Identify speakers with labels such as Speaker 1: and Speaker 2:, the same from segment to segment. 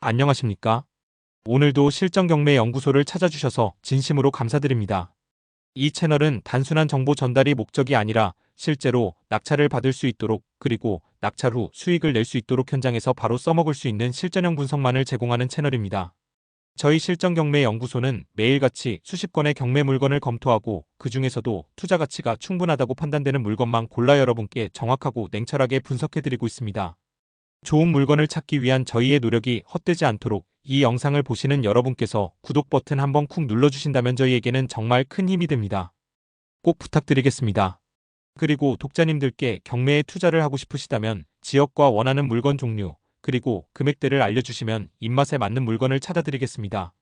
Speaker 1: 안녕하십니까? 오늘도 실전경매연구소를 찾아주셔서 진심으로 감사드립니다. 이 채널은 단순한 정보 전달이 목적이 아니라 실제로 낙찰을 받을 수 있도록, 그리고 낙찰 후 수익을 낼 수 있도록 현장에서 바로 써먹을 수 있는 실전형 분석만을 제공하는 채널입니다. 저희 실전경매연구소는 매일같이 수십 건의 경매 물건을 검토하고 그 중에서도 투자 가치가 충분하다고 판단되는 물건만 골라 여러분께 정확하고 냉철하게 분석해드리고 있습니다. 좋은 물건을 찾기 위한 저희의 노력이 헛되지 않도록 이 영상을 보시는 여러분께서 구독 버튼 한번 쿵 눌러주신다면 저희에게는 정말 큰 힘이 됩니다. 꼭 부탁드리겠습니다. 그리고 독자님들께 경매에 투자를 하고 싶으시다면 지역과 원하는 물건 종류, 그리고 금액대를 알려주시면 입맛에 맞는 물건을 찾아드리겠습니다.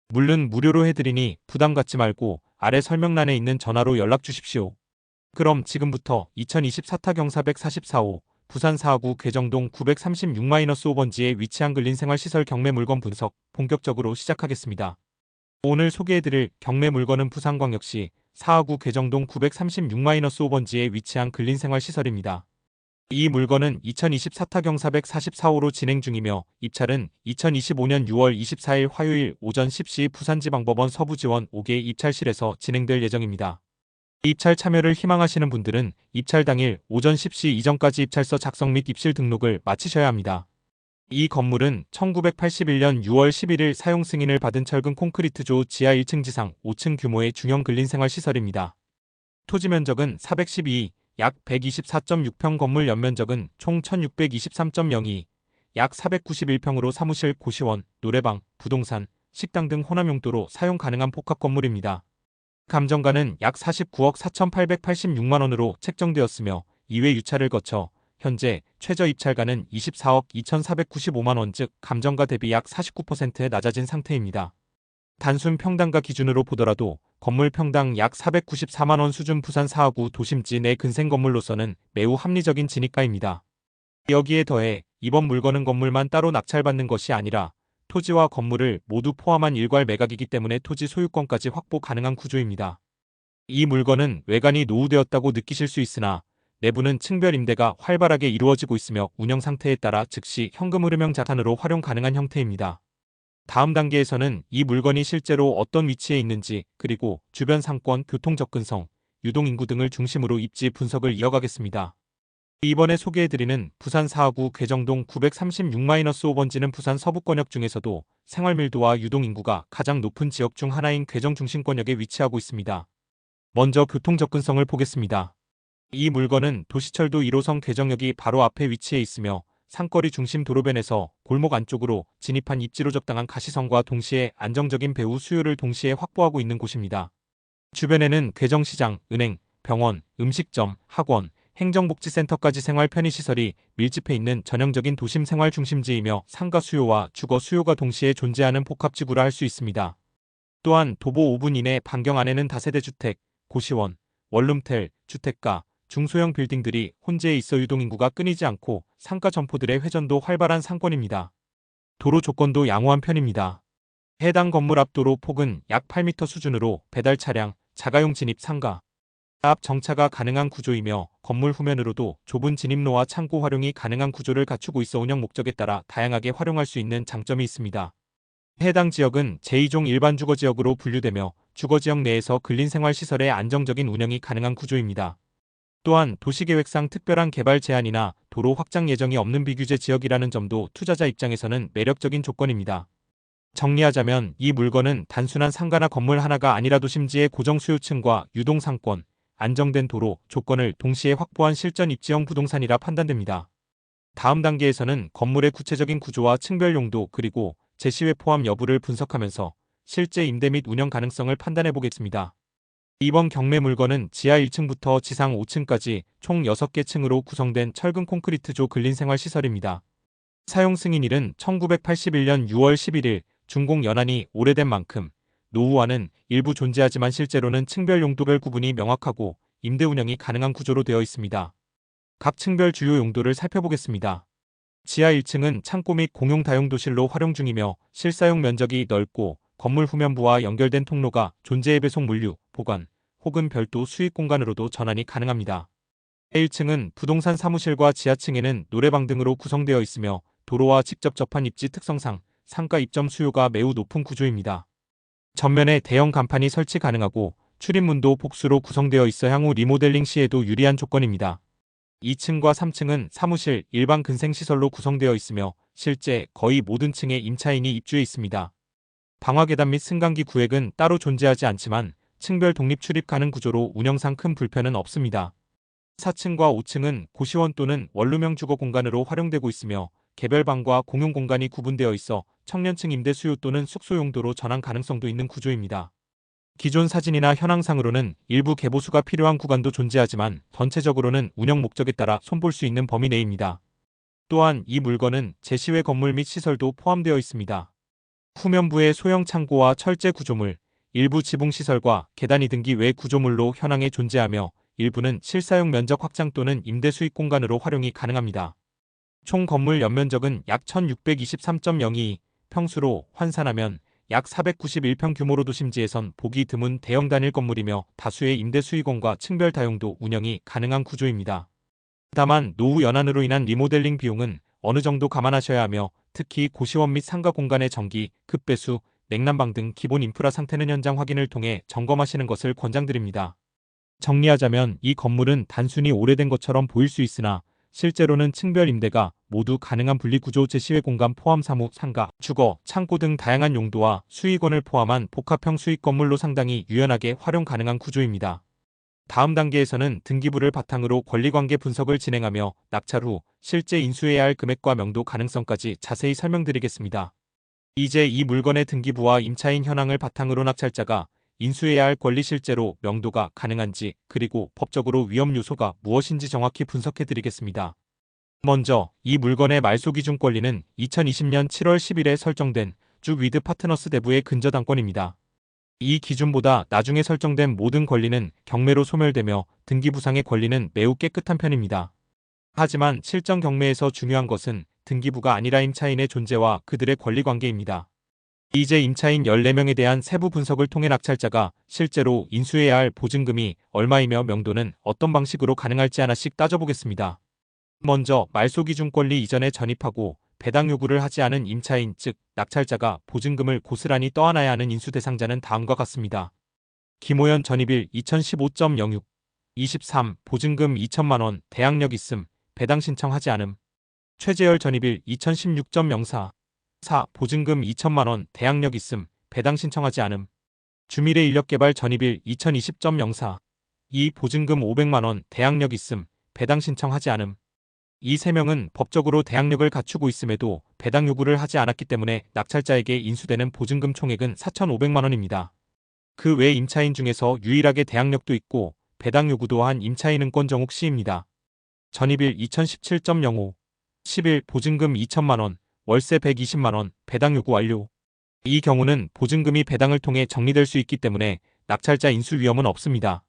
Speaker 1: 물론 무료로 해드리니 부담 갖지 말고 아래 설명란에 있는 전화로 연락 주십시오. 그럼 지금부터 2024타 경사 144호 부산 사하구 괴정동 936-5번지에 위치한 근린생활시설 경매 물건 분석 본격적으로 시작하겠습니다. 오늘 소개해드릴 경매 물건은 부산광역시 사하구 괴정동 936-5번지에 위치한 근린생활시설입니다. 이 물건은 2024타 경사 144호로 진행 중이며 입찰은 2025년 6월 24일 화요일 오전 10시 부산지방법원 서부지원 5개 입찰실에서 진행될 예정입니다. 입찰 참여를 희망하시는 분들은 입찰 당일 오전 10시 이전까지 입찰서 작성 및 입실 등록을 마치셔야 합니다. 이 건물은 1981년 6월 11일 사용 승인을 받은 철근 콘크리트조 지하 1층 지상 5층 규모의 중형 근린생활시설입니다. 토지 면적은 412, 약 124.6평 건물 연면적은 총 1623.02, 약 491평으로 사무실, 고시원, 노래방, 부동산, 식당 등 혼합 용도로 사용 가능한 복합 건물입니다. 감정가는 약 49억 4,886만원으로 책정되었으며 2회 유찰을 거쳐 현재 최저 입찰가는 24억 2,495만원, 즉 감정가 대비 약 49%에 낮아진 상태입니다. 단순 평당가 기준으로 보더라도 건물 평당 약 494만원 수준 부산 사하구 도심지 내 근생 건물로서는 매우 합리적인 진입가입니다. 여기에 더해 이번 물건은 건물만 따로 낙찰받는 것이 아니라 토지와 건물을 모두 포함한 일괄 매각이기 때문에 토지 소유권까지 확보 가능한 구조입니다. 이 물건은 외관이 노후되었다고 느끼실 수 있으나 내부는 층별 임대가 활발하게 이루어지고 있으며 운영 상태에 따라 즉시 현금 흐름형 자산으로 활용 가능한 형태입니다. 다음 단계에서는 이 물건이 실제로 어떤 위치에 있는지, 그리고 주변 상권, 교통 접근성, 유동인구 등을 중심으로 입지 분석을 이어가겠습니다. 이번에 소개해드리는 부산 사하구 괴정동 936-5번지는 부산 서부권역 중에서도 생활밀도와 유동인구가 가장 높은 지역 중 하나인 괴정 중심권역에 위치하고 있습니다. 먼저 교통 접근성을 보겠습니다. 이 물건은 도시철도 1호선 괴정역이 바로 앞에 위치해 있으며 상거리 중심 도로변에서 골목 안쪽으로 진입한 입지로 적당한 가시성과 동시에 안정적인 배후 수요를 동시에 확보하고 있는 곳입니다. 주변에는 괴정시장, 은행, 병원, 음식점, 학원, 행정복지센터까지 생활 편의시설이 밀집해 있는 전형적인 도심 생활 중심지이며 상가 수요와 주거 수요가 동시에 존재하는 복합지구라 할 수 있습니다. 또한 도보 5분 이내 반경 안에는 다세대 주택, 고시원, 원룸텔, 주택가, 중소형 빌딩들이 혼재해 있어 유동인구가 끊이지 않고 상가 점포들의 회전도 활발한 상권입니다. 도로 조건도 양호한 편입니다. 해당 건물 앞 도로 폭은 약 8m 수준으로 배달 차량, 자가용 진입 상가, 앞 정차가 가능한 구조이며 건물 후면으로도 좁은 진입로와 창고 활용이 가능한 구조를 갖추고 있어 운영 목적에 따라 다양하게 활용할 수 있는 장점이 있습니다. 해당 지역은 제2종 일반 주거지역으로 분류되며 주거지역 내에서 근린생활시설의 안정적인 운영이 가능한 구조입니다. 또한 도시계획상 특별한 개발 제한이나 도로 확장 예정이 없는 비규제 지역이라는 점도 투자자 입장에서는 매력적인 조건입니다. 정리하자면 이 물건은 단순한 상가나 건물 하나가 아니라 도심지의 고정 수요층과 유동상권, 안정된 도로, 조건을 동시에 확보한 실전 입지형 부동산이라 판단됩니다. 다음 단계에서는 건물의 구체적인 구조와 층별 용도, 그리고 제시회 포함 여부를 분석하면서 실제 임대 및 운영 가능성을 판단해 보겠습니다. 이번 경매 물건은 지하 1층부터 지상 5층까지 총 6개 층으로 구성된 철근 콘크리트조 근린생활시설입니다. 사용 승인일은 1981년 6월 11일, 준공 연한이 오래된 만큼 노후화는 일부 존재하지만 실제로는 층별 용도별 구분이 명확하고 임대 운영이 가능한 구조로 되어 있습니다. 각 층별 주요 용도를 살펴보겠습니다. 지하 1층은 창고 및 공용 다용도실로 활용 중이며 실사용 면적이 넓고 건물 후면부와 연결된 통로가 존재해 배송 물류, 보관, 혹은 별도 수익 공간으로도 전환이 가능합니다. 1층은 부동산 사무실과 지하층에는 노래방 등으로 구성되어 있으며 도로와 직접 접한 입지 특성상 상가 입점 수요가 매우 높은 구조입니다. 전면에 대형 간판이 설치 가능하고 출입문도 복수로 구성되어 있어 향후 리모델링 시에도 유리한 조건입니다. 2층과 3층은 사무실, 일반 근생시설로 구성되어 있으며 실제 거의 모든 층에 임차인이 입주해 있습니다. 방화계단 및 승강기 구획은 따로 존재하지 않지만 층별 독립 출입 가능 구조로 운영상 큰 불편은 없습니다. 4층과 5층은 고시원 또는 원룸형 주거 공간으로 활용되고 있으며 개별 방과 공용 공간이 구분되어 있어 청년층 임대 수요 또는 숙소 용도로 전환 가능성도 있는 구조입니다. 기존 사진이나 현황상으로는 일부 개보수가 필요한 구간도 존재하지만 전체적으로는 운영 목적에 따라 손볼 수 있는 범위 내입니다. 또한 이 물건은 제시외 건물 및 시설도 포함되어 있습니다. 후면부의 소형 창고와 철제 구조물, 일부 지붕시설과 계단 이등기 외 구조물로 현황에 존재하며 일부는 실사용 면적 확장 또는 임대 수익 공간으로 활용이 가능합니다. 총 건물 연면적은 약 1623.02 평수로 환산하면 약 491평 규모로 도심지에선 보기 드문 대형 단일 건물이며 다수의 임대 수익원과 층별 다용도 운영이 가능한 구조입니다. 다만 노후 연한으로 인한 리모델링 비용은 어느 정도 감안하셔야 하며 특히 고시원 및 상가 공간의 전기, 급배수, 냉난방 등 기본 인프라 상태는 현장 확인을 통해 점검하시는 것을 권장드립니다. 정리하자면 이 건물은 단순히 오래된 것처럼 보일 수 있으나 실제로는 층별 임대가 모두 가능한 분리구조 제시외 공간 포함 사무, 상가, 주거, 창고 등 다양한 용도와 수익원을 포함한 복합형 수익 건물로 상당히 유연하게 활용 가능한 구조입니다. 다음 단계에서는 등기부를 바탕으로 권리관계 분석을 진행하며 낙찰 후 실제 인수해야 할 금액과 명도 가능성까지 자세히 설명드리겠습니다. 이제 이 물건의 등기부와 임차인 현황을 바탕으로 낙찰자가 인수해야 할 권리 실제로 명도가 가능한지 그리고 법적으로 위험 요소가 무엇인지 정확히 분석해 드리겠습니다. 먼저 이 물건의 말소 기준 권리는 2020년 7월 10일에 설정된 주 위드 파트너스 대부의 근저당권입니다. 이 기준보다 나중에 설정된 모든 권리는 경매로 소멸되며 등기부상의 권리는 매우 깨끗한 편입니다. 하지만 실전 경매에서 중요한 것은 등기부가 아니라 임차인의 존재와 그들의 권리관계입니다. 이제 임차인 14명에 대한 세부 분석을 통해 낙찰자가 실제로 인수해야 할 보증금이 얼마이며 명도는 어떤 방식으로 가능할지 하나씩 따져보겠습니다. 먼저 말소 기준 권리 이전에 전입하고 배당 요구를 하지 않은 임차인 즉 낙찰자가 보증금을 고스란히 떠안아야 하는 인수 대상자는 다음과 같습니다. 김호연 전입일 2015.06 23 보증금 2천만원 대항력 있음 배당 신청하지 않음. 최재열 전입일 2016.04 4. 보증금 2천만원 대항력 있음 배당 신청하지 않음. 주미래 인력개발 전입일 2020.04 2. 보증금 500만원 대항력 있음 배당 신청하지 않음. 이 3명은 법적으로 대항력을 갖추고 있음에도 배당 요구를 하지 않았기 때문에 낙찰자에게 인수되는 보증금 총액은 4,500만원입니다. 그 외 임차인 중에서 유일하게 대항력도 있고 배당 요구도 한 임차인은 권정욱 씨입니다. 전입일 2017.05 10일 보증금 2천만원 월세 120만원 배당 요구 완료. 이 경우는 보증금이 배당을 통해 정리될 수 있기 때문에 낙찰자 인수 위험은 없습니다.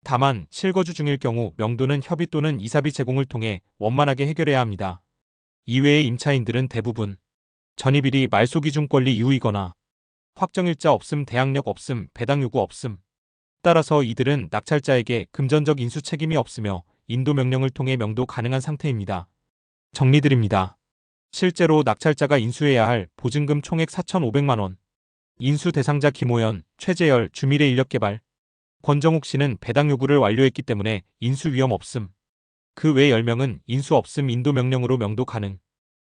Speaker 1: 다만 실거주 중일 경우 명도는 협의 또는 이사비 제공을 통해 원만하게 해결해야 합니다. 이외의 임차인들은 대부분 전입일이 말소 기준 권리 이후이거나 확정일자 없음 대항력 없음 배당 요구 없음. 따라서 이들은 낙찰자에게 금전적 인수 책임이 없으며 인도 명령을 통해 명도 가능한 상태입니다. 정리드립니다. 실제로 낙찰자가 인수해야 할 보증금 총액 4,500만원. 인수 대상자 김호연, 최재열, 주미래 인력개발. 권정욱 씨는 배당 요구를 완료했기 때문에 인수 위험 없음. 그 외 10명은 인수 없음 인도 명령으로 명도 가능.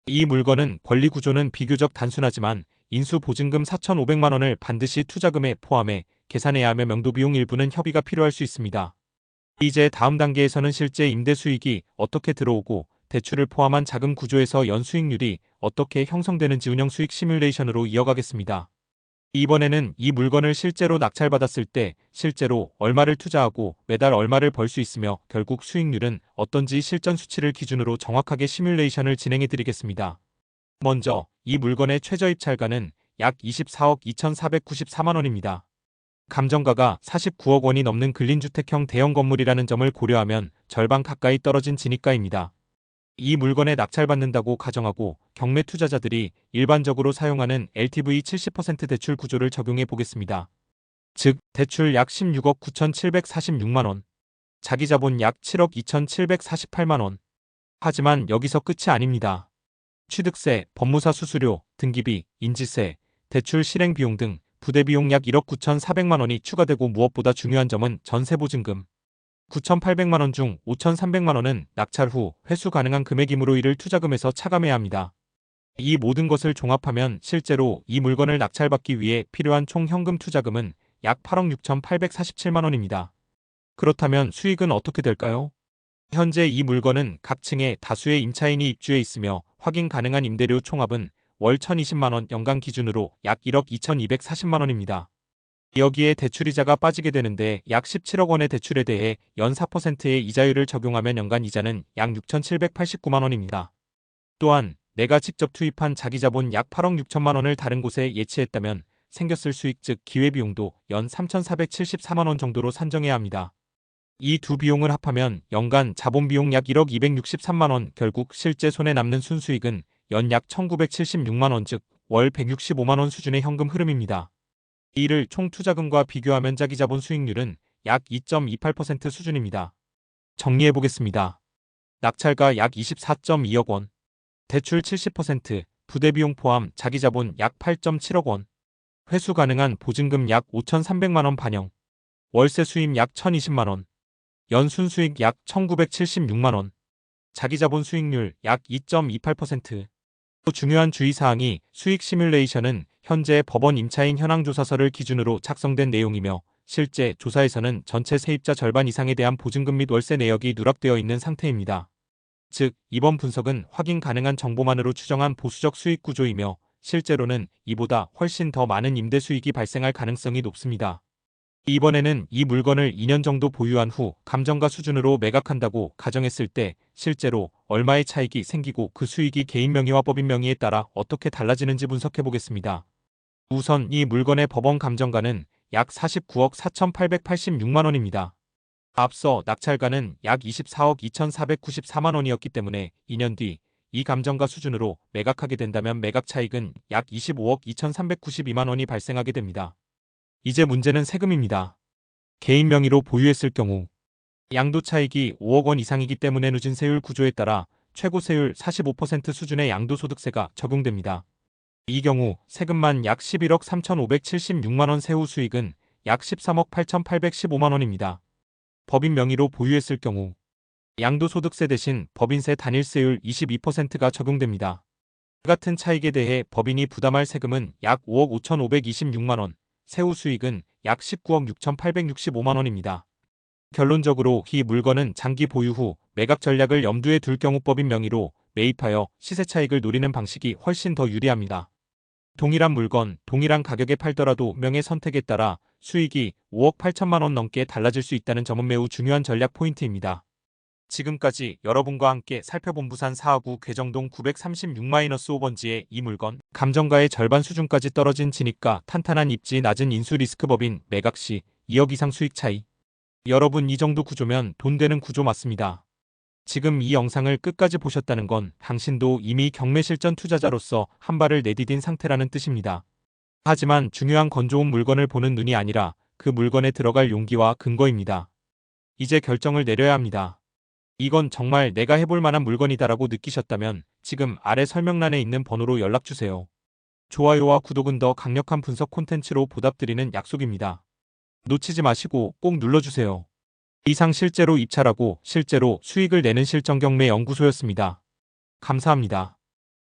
Speaker 1: 이 물건은 권리 구조는 비교적 단순하지만 인수 보증금 4,500만원을 반드시 투자금에 포함해 계산해야 하며 명도 비용 일부는 협의가 필요할 수 있습니다. 이제 다음 단계에서는 실제 임대 수익이 어떻게 들어오고 대출을 포함한 자금 구조에서 연수익률이 어떻게 형성되는지 운영 수익 시뮬레이션으로 이어가겠습니다. 이번에는 이 물건을 실제로 낙찰받았을 때 실제로 얼마를 투자하고 매달 얼마를 벌 수 있으며 결국 수익률은 어떤지 실전 수치를 기준으로 정확하게 시뮬레이션을 진행해 드리겠습니다. 먼저 이 물건의 최저 입찰가는 약 24억 2,494만원입니다. 감정가가 49억 원이 넘는 근린주택형 대형 건물이라는 점을 고려하면 절반 가까이 떨어진 진입가입니다. 이 물건에 낙찰받는다고 가정하고 경매 투자자들이 일반적으로 사용하는 LTV 70% 대출 구조를 적용해 보겠습니다. 즉, 대출 약 16억 9,746만원, 자기자본 약 7억 2,748만원. 하지만 여기서 끝이 아닙니다. 취득세, 법무사 수수료, 등기비, 인지세, 대출 실행 비용 등 부대 비용 약 1억 9,400만 원이 추가되고 무엇보다 중요한 점은 전세 보증금 9,800만 원 중 5,300만 원은 낙찰 후 회수 가능한 금액이므로 이를 투자금에서 차감해야 합니다. 이 모든 것을 종합하면 실제로 이 물건을 낙찰받기 위해 필요한 총 현금 투자금은 약 8억 6,847만 원입니다. 그렇다면 수익은 어떻게 될까요? 현재 이 물건은 각 층에 다수의 임차인이 입주해 있으며 확인 가능한 임대료 총합은 월 1,020만 원 연간 기준으로 약 1억 2,240만 원입니다. 여기에 대출이자가 빠지게 되는데 약 17억 원의 대출에 대해 연 4%의 이자율을 적용하면 연간 이자는 약 6,789만 원입니다. 또한 내가 직접 투입한 자기자본 약 8억 6천만 원을 다른 곳에 예치했다면 생겼을 수익 즉 기회비용도 연 3,474만 원 정도로 산정해야 합니다. 이 두 비용을 합하면 연간 자본비용 약 1억 263만 원 결국 실제 손에 남는 순수익은 연 약 1,976만 원 즉 월 165만 원 수준의 현금 흐름입니다. 이를 총 투자금과 비교하면 자기자본 수익률은 약 2.28% 수준입니다. 정리해보겠습니다. 낙찰가 약 24.2억 원, 대출 70%, 부대비용 포함 자기자본 약 8.7억 원, 회수 가능한 보증금 약 5,300만 원 반영, 월세 수입 약 1,020만 원, 연 순수익 약 1,976만 원, 자기자본 수익률 약 2.28%. 또 중요한 주의사항이 수익 시뮬레이션은 현재 법원 임차인 현황조사서를 기준으로 작성된 내용이며 실제 조사에서는 전체 세입자 절반 이상에 대한 보증금 및 월세 내역이 누락되어 있는 상태입니다. 즉, 이번 분석은 확인 가능한 정보만으로 추정한 보수적 수익 구조이며 실제로는 이보다 훨씬 더 많은 임대 수익이 발생할 가능성이 높습니다. 이번에는 이 물건을 2년 정도 보유한 후 감정가 수준으로 매각한다고 가정했을 때 실제로 얼마의 차익이 생기고 그 수익이 개인 명의와 법인 명의에 따라 어떻게 달라지는지 분석해 보겠습니다. 우선 이 물건의 법원 감정가는 약 49억 4,886만 원입니다. 앞서 낙찰가는 약 24억 2,494만 원이었기 때문에 2년 뒤 이 감정가 수준으로 매각하게 된다면 매각 차익은 약 25억 2,392만 원이 발생하게 됩니다. 이제 문제는 세금입니다. 개인 명의로 보유했을 경우 양도차익이 5억 원 이상이기 때문에 누진세율 구조에 따라 최고 세율 45% 수준의 양도소득세가 적용됩니다. 이 경우 세금만 약 11억 3,576만 원 세후 수익은 약 13억 8,815만 원입니다. 법인 명의로 보유했을 경우 양도소득세 대신 법인세 단일세율 22%가 적용됩니다. 같은 차익에 대해 법인이 부담할 세금은 약 5억 5,526만 원, 세후 수익은 약 19억 6,865만 원입니다. 결론적으로 이 물건은 장기 보유 후 매각 전략을 염두에 둘 경우 법인 명의로 매입하여 시세 차익을 노리는 방식이 훨씬 더 유리합니다. 동일한 물건, 동일한 가격에 팔더라도 명의 선택에 따라 수익이 5억 8천만 원 넘게 달라질 수 있다는 점은 매우 중요한 전략 포인트입니다. 지금까지 여러분과 함께 살펴본 부산 4하구 괴정동 936-5번지의 이 물건, 감정가의 절반 수준까지 떨어진 진입가, 탄탄한 입지, 낮은 인수 리스크 법인, 매각 시 2억 이상 수익 차이. 여러분 이 정도 구조면 돈 되는 구조 맞습니다. 지금 이 영상을 끝까지 보셨다는 건 당신도 이미 경매 실전 투자자로서 한 발을 내디딘 상태라는 뜻입니다. 하지만 중요한 건 좋은 물건을 보는 눈이 아니라 그 물건에 들어갈 용기와 근거입니다. 이제 결정을 내려야 합니다. 이건 정말 내가 해볼 만한 물건이다라고 느끼셨다면 지금 아래 설명란에 있는 번호로 연락주세요. 좋아요와 구독은 더 강력한 분석 콘텐츠로 보답드리는 약속입니다. 놓치지 마시고 꼭 눌러주세요. 이상 실제로 입찰하고 실제로 수익을 내는 실전경매 연구소였습니다. 감사합니다.